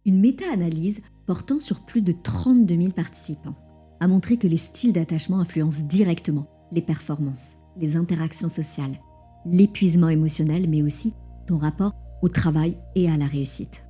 Une méta-analyse portant sur plus de 32 000 participants a montré que les styles d'attachement influencent directement les performances, les interactions sociales, l'épuisement émotionnel, mais aussi ton rapport au travail et à la réussite.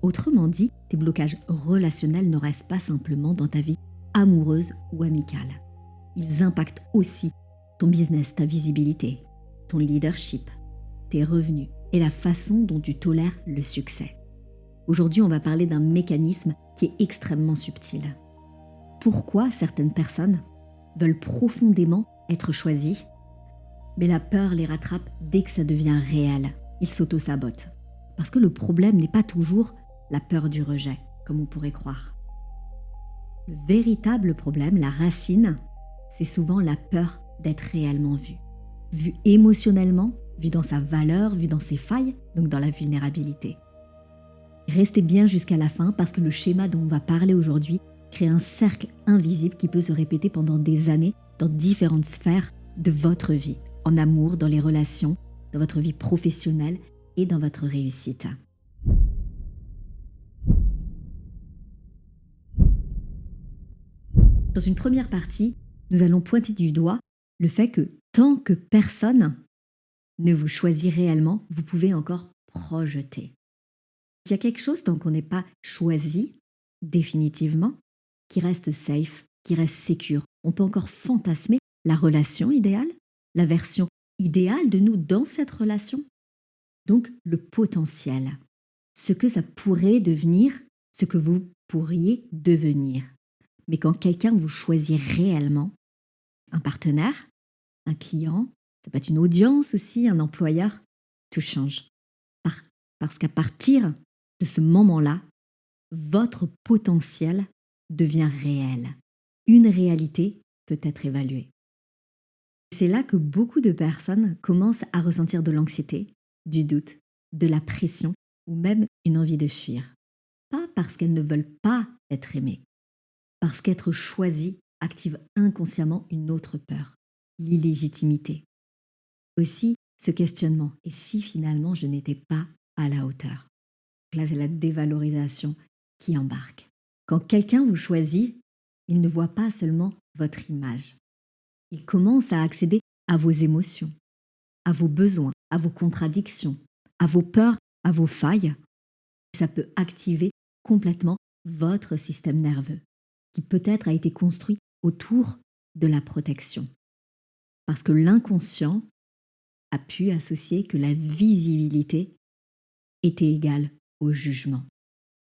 Autrement dit, tes blocages relationnels ne restent pas simplement dans ta vie amoureuse ou amicale. Ils impactent aussi ton business, ta visibilité, ton leadership, tes revenus et la façon dont tu tolères le succès. Aujourd'hui, on va parler d'un mécanisme qui est extrêmement subtil. Pourquoi certaines personnes veulent profondément être choisies, mais la peur les rattrape dès que ça devient réel. Ils s'auto-sabotent. Parce que le problème n'est pas toujours la peur du rejet, comme on pourrait croire. Le véritable problème, la racine, c'est souvent la peur d'être réellement vu. Vu émotionnellement, vu dans sa valeur, vu dans ses failles, donc dans la vulnérabilité. Restez bien jusqu'à la fin parce que le schéma dont on va parler aujourd'hui crée un cercle invisible qui peut se répéter pendant des années dans différentes sphères de votre vie, en amour, dans les relations, dans votre vie professionnelle et dans votre réussite. Dans une première partie, nous allons pointer du doigt le fait que tant que personne ne vous choisit réellement, vous pouvez encore projeter. Il y a quelque chose tant qu'on n'est pas choisi définitivement, qui reste safe, qui reste secure. On peut encore fantasmer la relation idéale, la version idéale de nous dans cette relation. Donc le potentiel, ce que ça pourrait devenir, ce que vous pourriez devenir. Mais quand quelqu'un vous choisit réellement, un partenaire, un client, ça peut être une audience aussi, un employeur, tout change. Parce qu'à partir de ce moment-là, votre potentiel devient réel. Une réalité peut être évaluée. C'est là que beaucoup de personnes commencent à ressentir de l'anxiété, du doute, de la pression ou même une envie de fuir. Pas parce qu'elles ne veulent pas être aimées, parce qu'être choisies active inconsciemment une autre peur, l'illégitimité. Aussi, ce questionnement, et si finalement je n'étais pas à la hauteur? Là, c'est la dévalorisation qui embarque. Quand quelqu'un vous choisit, il ne voit pas seulement votre image. Il commence à accéder à vos émotions, à vos besoins, à vos contradictions, à vos peurs, à vos failles. Ça peut activer complètement votre système nerveux, qui peut-être a été construit autour de la protection. Parce que l'inconscient a pu associer que la visibilité était égale au jugement,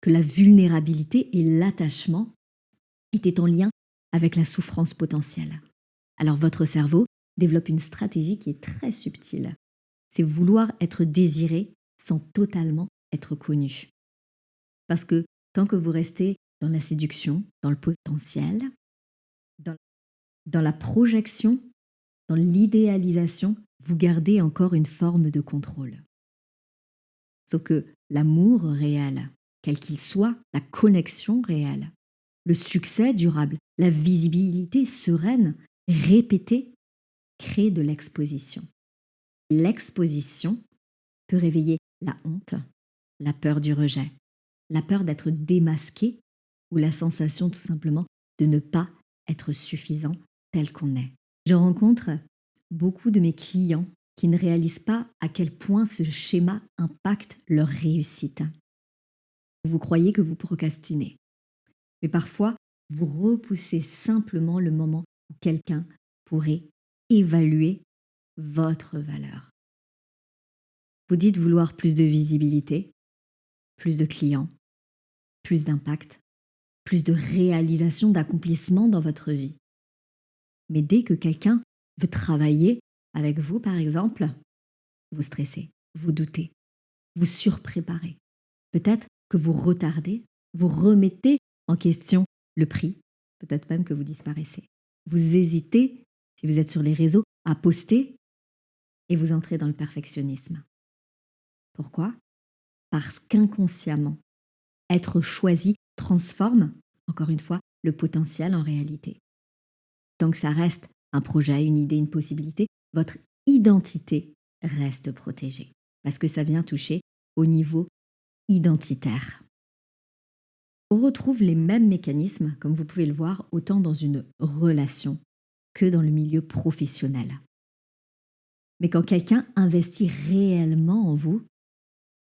que la vulnérabilité et l'attachement étaient en lien avec la souffrance potentielle. Alors votre cerveau développe une stratégie qui est très subtile. C'est vouloir être désiré sans totalement être connu. Parce que tant que vous restez dans la séduction, dans le potentiel, dans la projection, dans l'idéalisation, vous gardez encore une forme de contrôle. Sauf que l'amour réel, quel qu'il soit, la connexion réelle, le succès durable, la visibilité sereine, répétée, crée de l'exposition. L'exposition peut réveiller la honte, la peur du rejet, la peur d'être démasqué ou la sensation tout simplement de ne pas être suffisant tel qu'on est. Je rencontre beaucoup de mes clients qui ne réalisent pas à quel point ce schéma impacte leur réussite. Vous croyez que vous procrastinez, mais parfois vous repoussez simplement le moment où quelqu'un pourrait évaluer votre valeur. Vous dites vouloir plus de visibilité, plus de clients, plus d'impact, plus de réalisation, d'accomplissement dans votre vie. Mais dès que quelqu'un veut travailler avec vous, par exemple, vous stressez, vous doutez, vous surpréparez. Peut-être que vous retardez, vous remettez en question le prix, peut-être même que vous disparaissez. Vous hésitez, si vous êtes sur les réseaux, à poster et vous entrez dans le perfectionnisme. Pourquoi? Parce qu'inconsciemment, être choisi transforme, encore une fois, le potentiel en réalité. Tant que ça reste un projet, une idée, une possibilité, votre identité reste protégée. Parce que ça vient toucher au niveau identitaire. On retrouve les mêmes mécanismes, comme vous pouvez le voir, autant dans une relation que dans le milieu professionnel. Mais quand quelqu'un investit réellement en vous,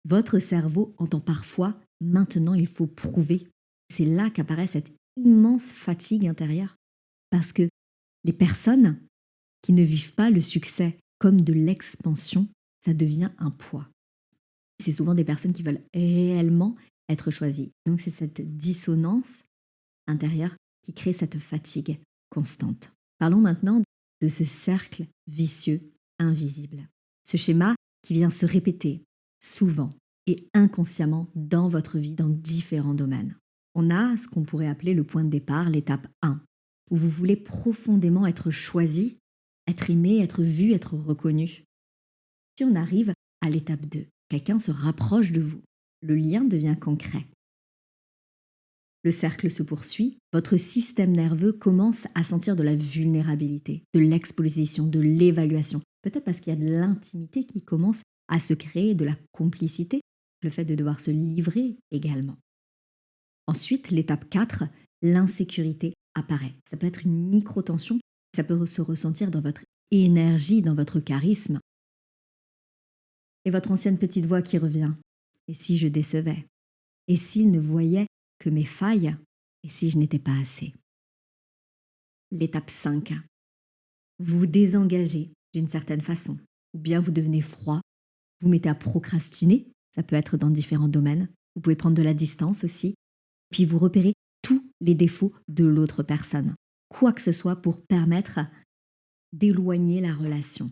votre cerveau entend parfois maintenant il faut prouver. C'est là qu'apparaît cette immense fatigue intérieure. Parce que les personnes qui ne vivent pas le succès comme de l'expansion, ça devient un poids. C'est souvent des personnes qui veulent réellement être choisies. Donc c'est cette dissonance intérieure qui crée cette fatigue constante. Parlons maintenant de ce cercle vicieux invisible. Ce schéma qui vient se répéter souvent et inconsciemment dans votre vie dans différents domaines. On a ce qu'on pourrait appeler le point de départ, l'étape 1, où vous voulez profondément être choisi, être aimé, être vu, être reconnu. Puis on arrive à l'étape 2. Quelqu'un se rapproche de vous. Le lien devient concret. Le cercle se poursuit, votre système nerveux commence à sentir de la vulnérabilité, de l'exposition, de l'évaluation. Peut-être parce qu'il y a de l'intimité qui commence à se créer, de la complicité, le fait de devoir se livrer également. Ensuite, l'étape 4, l'insécurité apparaît. Ça peut être une micro-tension, ça peut se ressentir dans votre énergie, dans votre charisme. Et votre ancienne petite voix qui revient. Et si je décevais? Et s'il ne voyait que mes failles? Et si je n'étais pas assez? L'étape 5. Vous vous désengagez d'une certaine façon. Ou bien vous devenez froid, vous mettez à procrastiner, ça peut être dans différents domaines. Vous pouvez prendre de la distance aussi. Puis vous repérez tous les défauts de l'autre personne. Quoi que ce soit pour permettre d'éloigner la relation.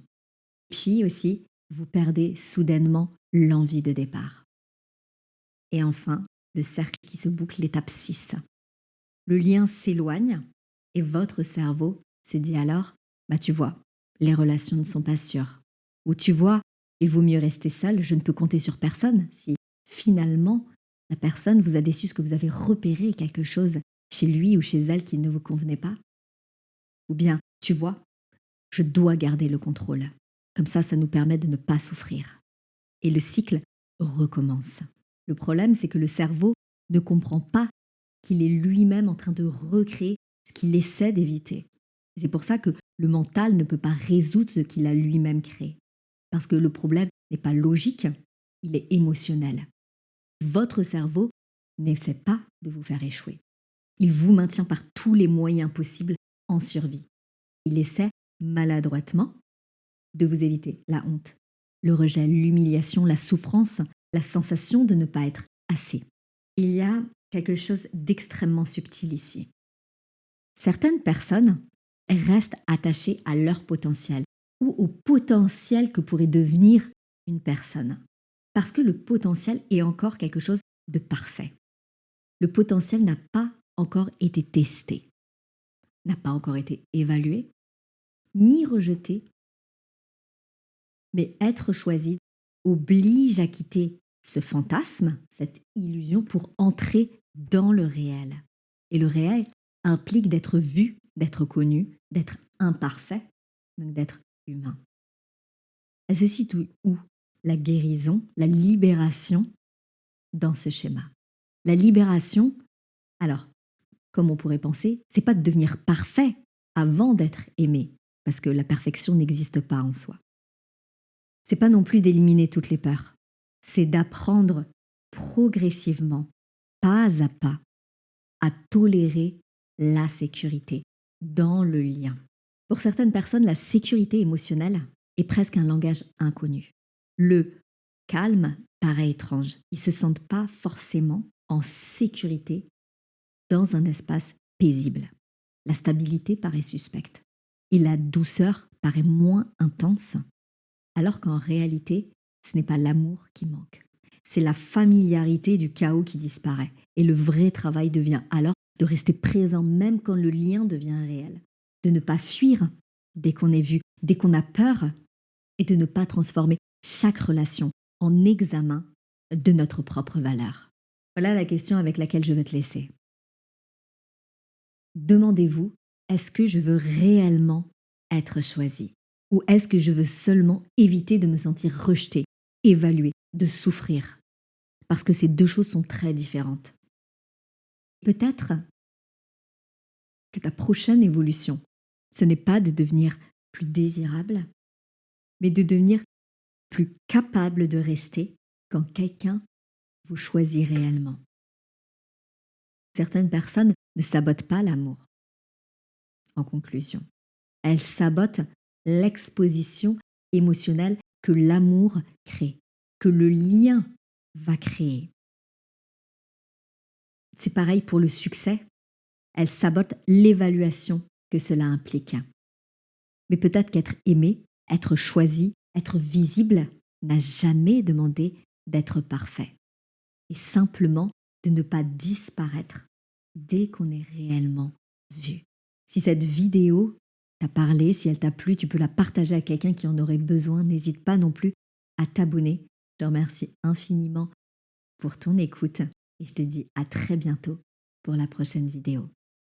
Puis aussi, vous perdez soudainement l'envie de départ. Et enfin, le cercle qui se boucle, l'étape 6. Le lien s'éloigne et votre cerveau se dit alors, tu vois, les relations ne sont pas sûres. Ou tu vois, il vaut mieux rester seul, je ne peux compter sur personne. Si finalement, la personne vous a déçu, ce que vous avez repéré quelque chose chez lui ou chez elle qui ne vous convenait pas. Ou bien, tu vois, je dois garder le contrôle. Comme ça nous permet de ne pas souffrir. Et le cycle recommence. Le problème, c'est que le cerveau ne comprend pas qu'il est lui-même en train de recréer ce qu'il essaie d'éviter. C'est pour ça que le mental ne peut pas résoudre ce qu'il a lui-même créé. Parce que le problème n'est pas logique, il est émotionnel. Votre cerveau n'essaie pas de vous faire échouer. Il vous maintient par tous les moyens possibles en survie. Il essaie maladroitement de vous éviter la honte, le rejet, l'humiliation, la souffrance, la sensation de ne pas être assez. Il y a quelque chose d'extrêmement subtil ici. Certaines personnes restent attachées à leur potentiel ou au potentiel que pourrait devenir une personne. Parce que le potentiel est encore quelque chose de parfait. Le potentiel n'a pas encore été testé, n'a pas encore été évalué, ni rejeté, mais être choisi oblige à quitter ce fantasme, cette illusion, pour entrer dans le réel. Et le réel implique d'être vu, d'être connu, d'être imparfait, donc d'être humain. Elle se situe où la guérison, la libération dans ce schéma? La libération, alors, comme on pourrait penser, c'est pas de devenir parfait avant d'être aimé, parce que la perfection n'existe pas en soi. C'est pas non plus d'éliminer toutes les peurs, c'est d'apprendre progressivement, pas à pas, à tolérer la sécurité dans le lien. Pour certaines personnes, la sécurité émotionnelle est presque un langage inconnu. Le calme paraît étrange. Ils ne se sentent pas forcément en sécurité dans un espace paisible. La stabilité paraît suspecte et la douceur paraît moins intense, alors qu'en réalité, ce n'est pas l'amour qui manque. C'est la familiarité du chaos qui disparaît. Et le vrai travail devient alors de rester présent même quand le lien devient réel. De ne pas fuir dès qu'on est vu, dès qu'on a peur, et de ne pas transformer chaque relation en examen de notre propre valeur. Voilà la question avec laquelle je veux te laisser. Demandez-vous, est-ce que je veux réellement être choisi? Ou est-ce que je veux seulement éviter de me sentir rejetée, évaluée, de souffrir? Parce que ces deux choses sont très différentes. Peut-être que ta prochaine évolution, ce n'est pas de devenir plus désirable, mais de devenir plus capable de rester quand quelqu'un vous choisit réellement. Certaines personnes ne sabotent pas l'amour, en conclusion. Elles sabotent l'exposition émotionnelle que l'amour crée, que le lien va créer. C'est pareil pour le succès. Elles sabotent l'évaluation que cela implique. Mais peut-être qu'être aimé, être choisi, être visible n'a jamais demandé d'être parfait. Et simplement de ne pas disparaître dès qu'on est réellement vu. Si cette vidéo t'a parlé, si elle t'a plu, tu peux la partager à quelqu'un qui en aurait besoin. N'hésite pas non plus à t'abonner. Je te remercie infiniment pour ton écoute et je te dis à très bientôt pour la prochaine vidéo.